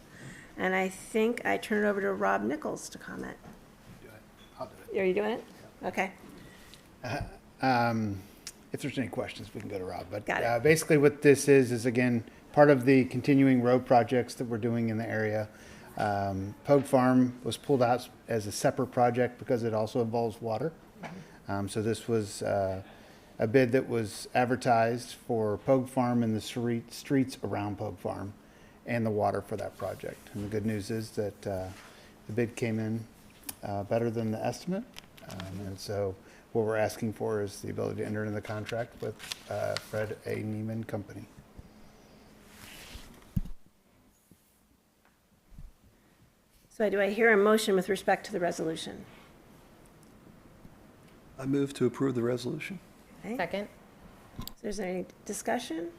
And I think I turn it over to Rob Nichols to comment. I'll do it. Are you doing it? Okay. If there's any questions, we can go to Rob. But Got it. basically what this is again, part of the continuing road projects that we're doing in the area. Pogue Farm was pulled out as a separate project because it also involves water. So this was a bid that was advertised for Pogue Farm and the streets around Pogue Farm and the water for that project. And the good news is that the bid came in better than the estimate. And so what we're asking for is the ability to enter into the contract with Fred A. Neiman Company. So do I hear a motion with respect to the resolution? I move to approve the resolution. Okay. Second. So is there any discussion?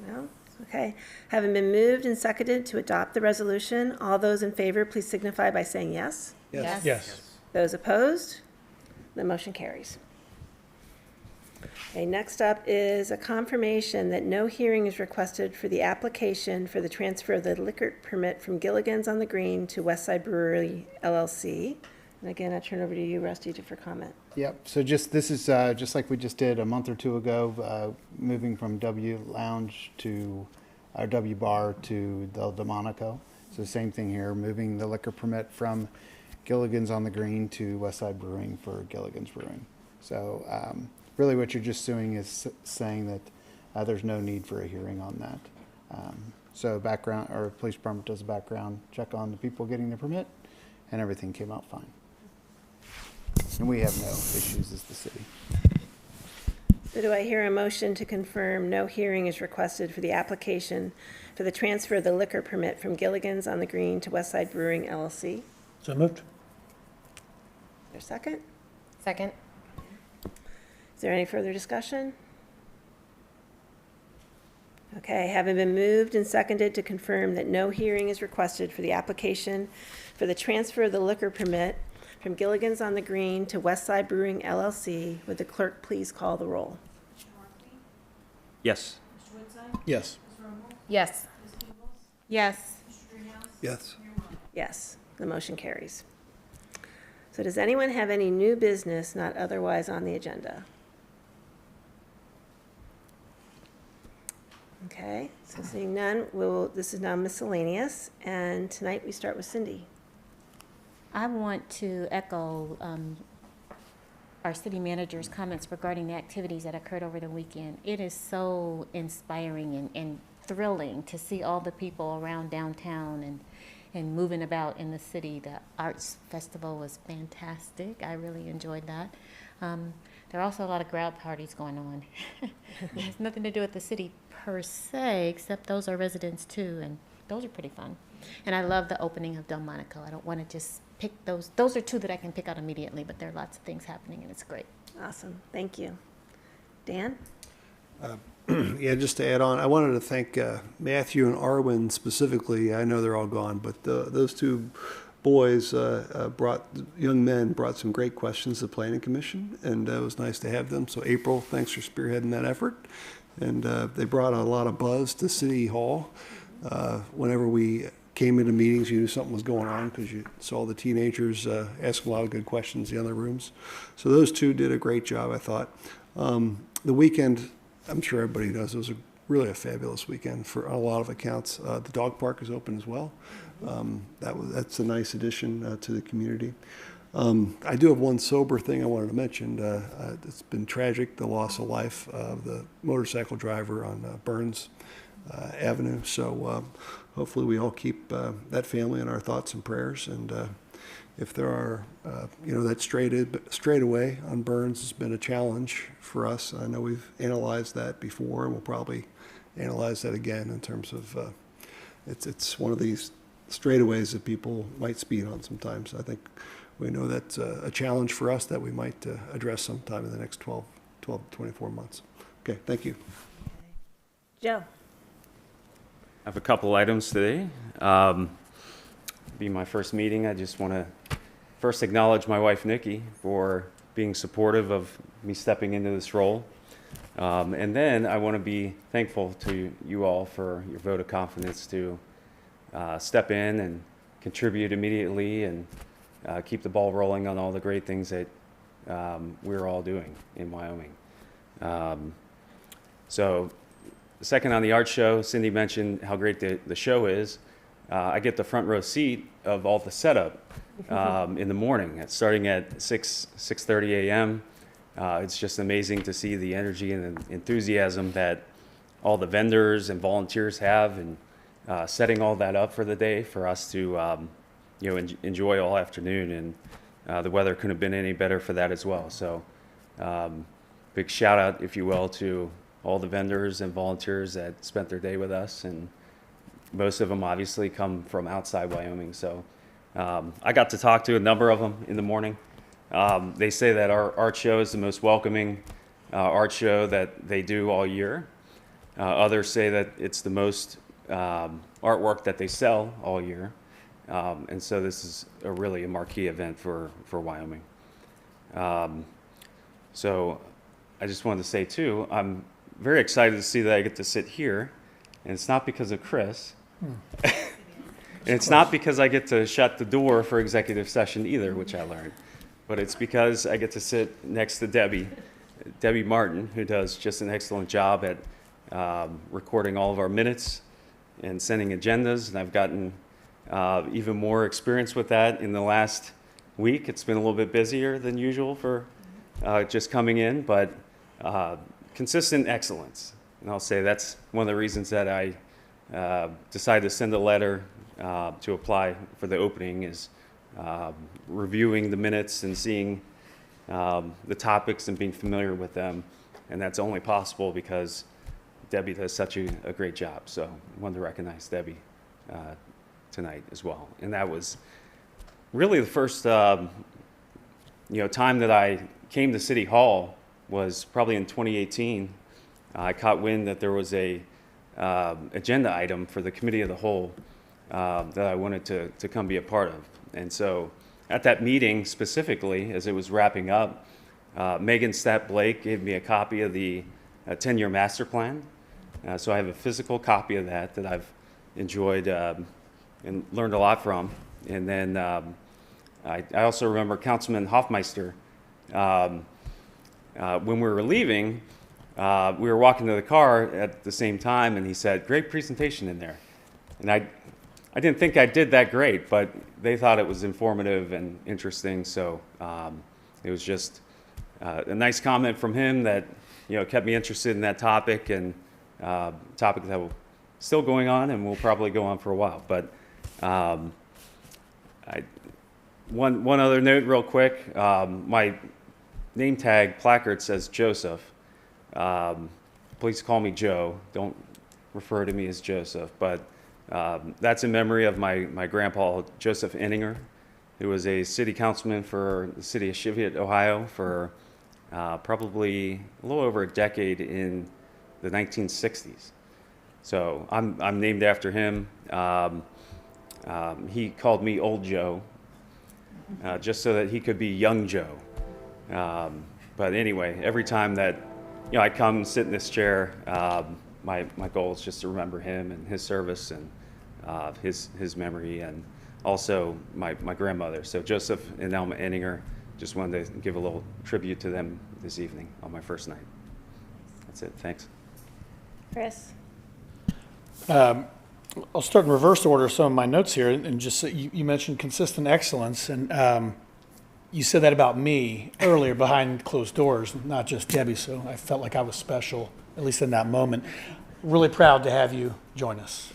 No? Okay. Having been moved and seconded to adopt the resolution, all those in favor, please signify by saying yes. Yes. Yes. Those opposed? The motion carries. Okay, next up is a confirmation that no hearing is requested for the application for the transfer of the liquor permit from Gilligan's on the Green to Westside Brewery LLC. And again, I turn over to you, Rusty, for comment. Yep. So this is just like we just did a month or two ago, moving from W Lounge to our W Bar to the Delmonico. So same thing here, moving the liquor permit from Gilligan's on the Green to Westside Brewing for Gilligan's Brewing. So really what you're just doing is saying that there's no need for a hearing on that. So background, or police department does a background check on the people getting the permit, and everything came out fine. And we have no issues as the city. So do I hear a motion to confirm no hearing is requested for the application for the transfer of the liquor permit from Gilligan's on the Green to Westside Brewing LLC? So moved. Is there a second? Second. Is there any further discussion? Okay, having been moved and seconded to confirm that no hearing is requested for the application for the transfer of the liquor permit from Gilligan's on the Green to Westside Brewing LLC, would the clerk please call the roll? Yes. Yes. Yes. Yes. Yes. Yes, the motion carries. So does anyone have any new business not otherwise on the agenda? Okay, so seeing none, this is now miscellaneous, and tonight we start with Cindy. I want to echo our city manager's comments regarding the activities that occurred over the weekend. It is so inspiring and thrilling to see all the people around downtown and moving about in the city. The arts festival was fantastic. I really enjoyed that. There are also a lot of grab parties going on. It has nothing to do with the city per se, except those are residents too, and those are pretty fun. And I love the opening of Delmonico. I don't want to just pick those. Those are two that I can pick out immediately, but there are lots of things happening, and it's great. Awesome, thank you. Dan? Yeah, just to add on, I wanted to thank Matthew and Arwen specifically. I know they're all gone, but those two boys young men brought some great questions to the Planning Commission, and it was nice to have them. So April, thanks for spearheading that effort. And they brought a lot of buzz to City Hall. Whenever we came into meetings, you knew something was going on because you saw the teenagers asking a lot of good questions in the other rooms. So those two did a great job, I thought. The weekend, I'm sure everybody knows, it was really a fabulous weekend for a lot of accounts. The dog park is open as well. That's a nice addition to the community. I do have one sober thing I wanted to mention. It's been tragic, the loss of life of the motorcycle driver on Burns Avenue. So hopefully we all keep that family in our thoughts and prayers. And if there are, that straightaway on Burns has been a challenge for us. I know we've analyzed that before, and we'll probably analyze that again in terms of it's one of these straightaways that people might speed on sometimes. I think we know that's a challenge for us that we might address sometime in the next 12 to 24 months. Okay, thank you. Joe. I have a couple items today. Be my first meeting. I just want to first acknowledge my wife, Nikki, for being supportive of me stepping into this role. And then I want to be thankful to you all for your vote of confidence to step in and contribute immediately and keep the ball rolling on all the great things that we're all doing in Wyoming. So second, on the art show, Cindy mentioned how great the show is. I get the front row seat of all the setup in the morning, starting at 6:30 a.m. It's just amazing to see the energy and enthusiasm that all the vendors and volunteers have, and setting all that up for the day for us to enjoy all afternoon. And the weather couldn't have been any better for that as well. So big shout out, if you will, to all the vendors and volunteers that spent their day with us, and most of them obviously come from outside Wyoming. So I got to talk to a number of them in the morning. They say that our art show is the most welcoming art show that they do all year. Others say that it's the most artwork that they sell all year. And so this is really a marquee event for Wyoming. So I just wanted to say too, I'm very excited to see that I get to sit here, and it's not because of Chris. And it's not because I get to shut the door for executive session either, which I learned, but it's because I get to sit next to Debbie Martin, who does just an excellent job at recording all of our minutes and sending agendas. And I've gotten even more experience with that in the last week. It's been a little bit busier than usual for just coming in, but consistent excellence. And I'll say that's one of the reasons that I decided to send a letter to apply for the opening, is reviewing the minutes and seeing the topics and being familiar with them. And that's only possible because Debbie does such a great job. So I wanted to recognize Debbie tonight as well. And that was really the first time that I came to City Hall was probably in 2018. I caught wind that there was a agenda item for the Committee of the Whole that I wanted to come be a part of. And so at that meeting specifically, as it was wrapping up, Megan Statt Blake gave me a copy of the 10-year master plan. So I have a physical copy of that I've enjoyed and learned a lot from. And then I also remember Councilman Hoffmeister, when we were leaving, we were walking to the car at the same time, and he said, "Great presentation in there." And I didn't think I did that great, but they thought it was informative and interesting. So it was just a nice comment from him that kept me interested in that topic, and topic that will still going on and will probably go on for a while. But one other note real quick, my name tag placard says Joseph. Please call me Joe. Don't refer to me as Joseph. But that's in memory of my grandpa, Joseph Enninger, who was a city councilman for the city of Cheviot, Ohio, for probably a little over a decade in the 1960s. So I'm named after him. He called me Old Joe, just so that he could be Young Joe. But anyway, every time that I come and sit in this chair, my goal is just to remember him and his service and his memory, and also my grandmother. So Joseph and Elma Enninger, just wanted to give a little tribute to them this evening on my first night. That's it. Thanks. Chris. I'll start in reverse order some of my notes here, and just you mentioned consistent excellence, and you said that about me earlier behind closed doors, not just Debbie, so I felt like I was special, at least in that moment. Really proud to have you join us.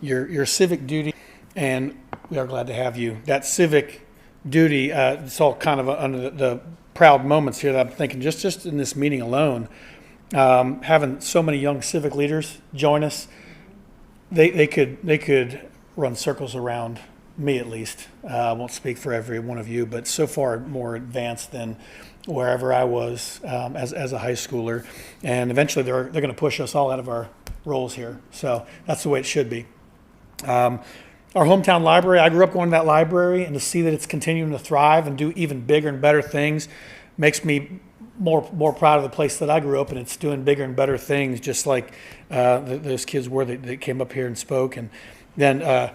Your civic duty, and we are glad to have you. That civic duty, it's all kind of under the proud moments here that I'm thinking, just in this meeting alone, having so many young civic leaders join us, they could run circles around me at least. I won't speak for every one of you, but so far more advanced than wherever I was as a high schooler. And eventually they're going to push us all out of our roles here. So that's the way it should be. Our hometown library, I grew up going to that library, and to see that it's continuing to thrive and do even bigger and better things makes me more proud of the place that I grew up in. It's doing bigger and better things, just like those kids were that came up here and spoke. And then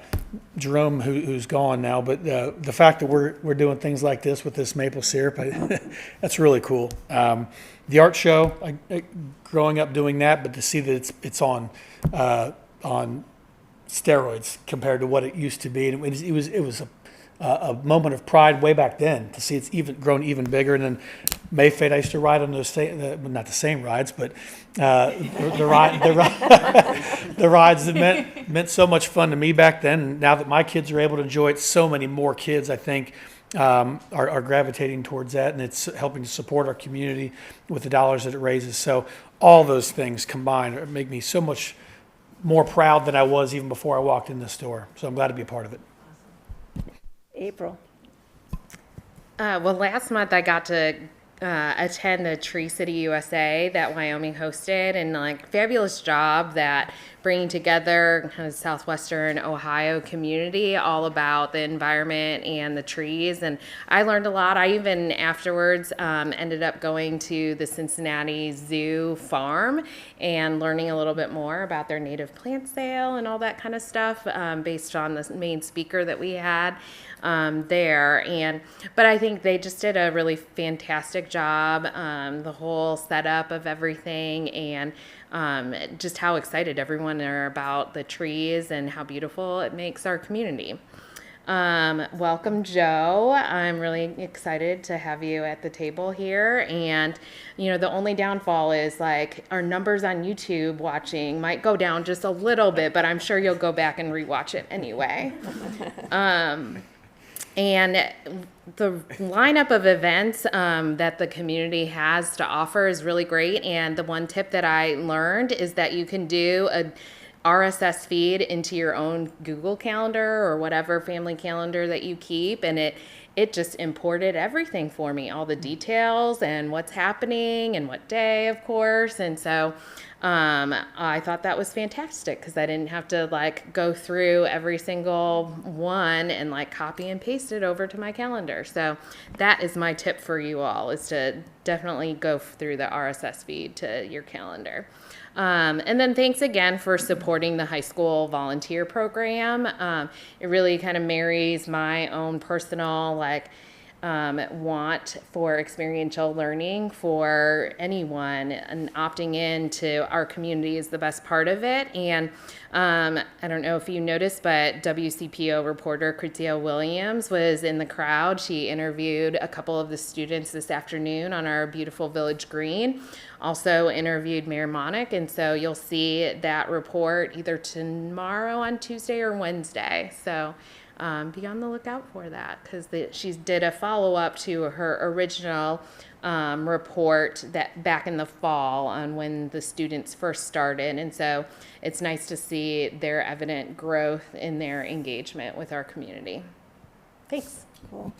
Jerome, who's gone now, but the fact that we're doing things like this with this maple syrup, that's really cool. The art show, growing up doing that, but to see that it's on steroids compared to what it used to be, and it was a moment of pride way back then to see it's even grown even bigger. And then Mayfade, I used to ride on those not the same rides, but the rides that meant so much fun to me back then. And now that my kids are able to enjoy it, so many more kids, I think, are gravitating towards that, and it's helping to support our community with the dollars that it raises. So all those things combined make me so much more proud than I was even before I walked in this door. So I'm glad to be a part of it. April. Well, last month I got to attend the Tree City USA that Wyoming hosted, and like fabulous job that bringing together kind of southwestern Ohio community all about the environment and the trees. And I learned a lot. I even afterwards ended up going to the Cincinnati Zoo farm and learning a little bit more about their native plant sale and all that kind of stuff based on the main speaker that we had there. But I think they just did a really fantastic job, the whole setup of everything, and just how excited everyone are about the trees and how beautiful it makes our community. Welcome, Joe. I'm really excited to have you at the table here. And, you know, the only downfall is like our numbers on YouTube watching might go down just a little bit, but I'm sure you'll go back and rewatch it anyway. And the lineup of events that the community has to offer is really great. And the one tip that I learned is that you can do a RSS feed into your own Google Calendar or whatever family calendar that you keep, and it just imported everything for me, all the details and what's happening and what day, of course. And so I thought that was fantastic because I didn't have to like go through every single one and like copy and paste it over to my calendar. So that is my tip for you all, is to definitely go through the RSS feed to your calendar. And then thanks again for supporting the high school volunteer program. It really kind of marries my own personal want for experiential learning for anyone, and opting into our community is the best part of it. And I don't know if you noticed, but WCPO reporter Kritia Williams was in the crowd. She interviewed a couple of the students this afternoon on our beautiful Village Green. Also interviewed Mayor Monick, and so you'll see that report either tomorrow on Tuesday or Wednesday. So be on the lookout for that, because she did a follow-up to her original report that back in the fall on when the students first started. And so it's nice to see their evident growth in their engagement with our community. Thanks. Cool.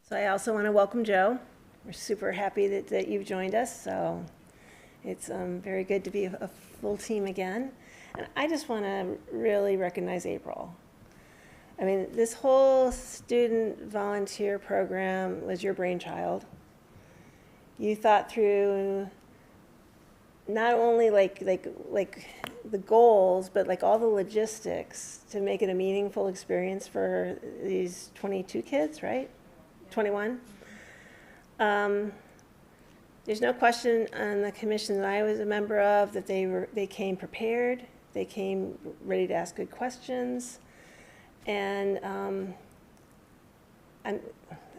So I also want to welcome Joe. We're super happy that you've joined us. So it's very good to be a full team again. And I just want to really recognize April. I mean, this whole student volunteer program was your brainchild. You thought through not only like the goals, but like all the logistics to make it a meaningful experience for these 22 kids, right? 21. There's no question on the commission that I was a member of that they came prepared. They came ready to ask good questions. And I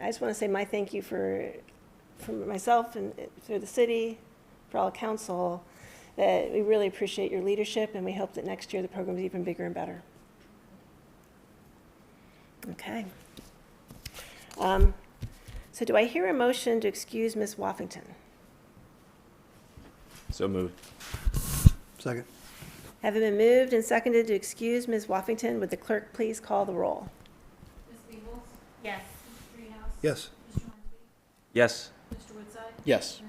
just want to say my thank you for myself and for the city, for all council, that we really appreciate your leadership, and we hope that next year the program is even bigger and better. Okay. So do I hear a motion to excuse Ms. Woffington? So moved. Second. Having been moved and seconded to excuse Ms. Woffington, would the clerk please call the roll? Yes. Yes. Yes. Yes.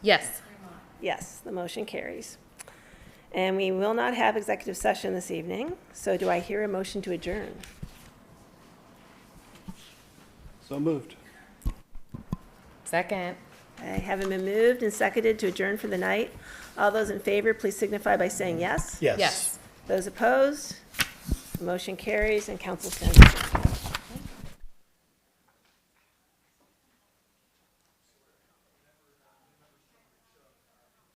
Yes. Yes, the motion carries. And we will not have executive session this evening, so do I hear a motion to adjourn? So moved. Second. Okay, having been moved and seconded to adjourn for the night, all those in favor, please signify by saying yes. Yes. Yes. Those opposed, the motion carries and council stands adjourned.